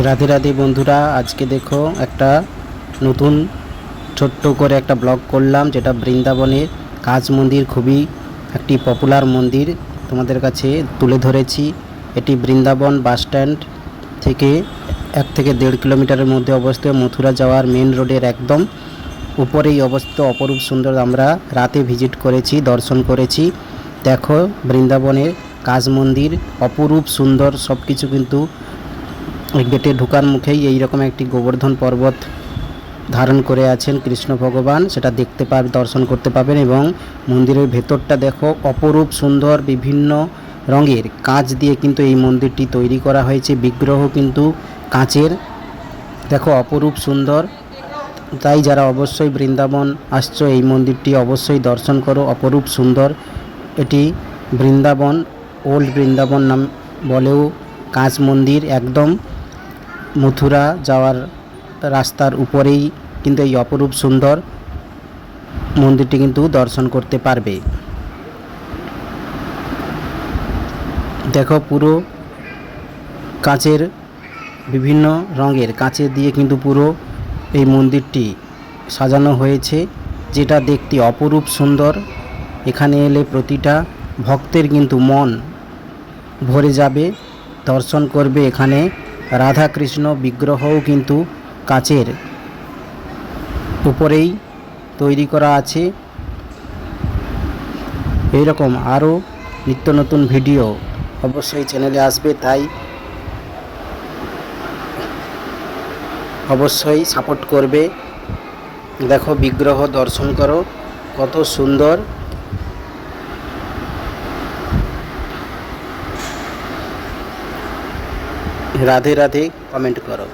রাধে রাধে বন্ধুরা, আজকে দেখো একটা নতুন ছোট্ট করে একটা ব্লগ করলাম, যেটা বৃন্দাবনের কাজ মন্দির, খুবই একটি পপুলার মন্দির তোমাদের কাছে তুলে ধরেছি। এটি বৃন্দাবন বাস স্ট্যান্ড থেকে 1 থেকে 1.5 কিলোমিটারের মধ্যে অবস্থিত। মথুরা যাওয়ার মেন রোডের একদম উপরেই অবস্থিত। অপরূপ সুন্দর, আমরা রাতে ভিজিট করেছি, দর্শন করেছি। দেখো বৃন্দাবনের কাজ মন্দির অপরূপ সুন্দর, সব কিছু কিন্তু ওই গেটে ঢোকার মুখেই এইরকম একটি গোবর্ধন পর্বত ধারণ করে আছেন কৃষ্ণ ভগবান, সেটা দেখতে পাবে, দর্শন করতে পাবেন। এবং মন্দিরের ভেতরটা দেখো অপরূপ সুন্দর, বিভিন্ন রঙের কাঁচ দিয়ে কিন্তু এই মন্দিরটি তৈরি করা হয়েছে। বিগ্রহ কিন্তু কাঁচের, দেখো অপরূপ সুন্দর। তাই যারা অবশ্যই বৃন্দাবন আসছো, এই মন্দিরটি অবশ্যই দর্শন করো, অপরূপ সুন্দর। এটি বৃন্দাবন, ওল্ড বৃন্দাবন নাম বলেও কাঁচ মন্দির, একদম মথুরা যাওয়ার রাস্তার উপরেই কিন্তু এই অপরূপ সুন্দর মন্দিরটি কিন্তু দর্শন করতে পারবে। দেখো পুরো কাঁচের, বিভিন্ন রঙের কাঁচের দিয়ে কিন্তু পুরো এই মন্দিরটি সাজানো হয়েছে, যেটা দেখতে অপরূপ সুন্দর। এখানে এলে প্রতিটা ভক্তের কিন্তু মন ভরে যাবে, দর্শন করবে। এখানে রাধা কৃষ্ণ বিগ্রহও কিন্তু কাচের উপরেই তৈরি করা আছে। এইরকম আরও নিত্য নতুন ভিডিও অবশ্যই চ্যানেলে আসবে, তাই অবশ্যই সাপোর্ট করবে। দেখো বিগ্রহ দর্শন করো, কত সুন্দর। রাধে রাধে কমেন্ট করো।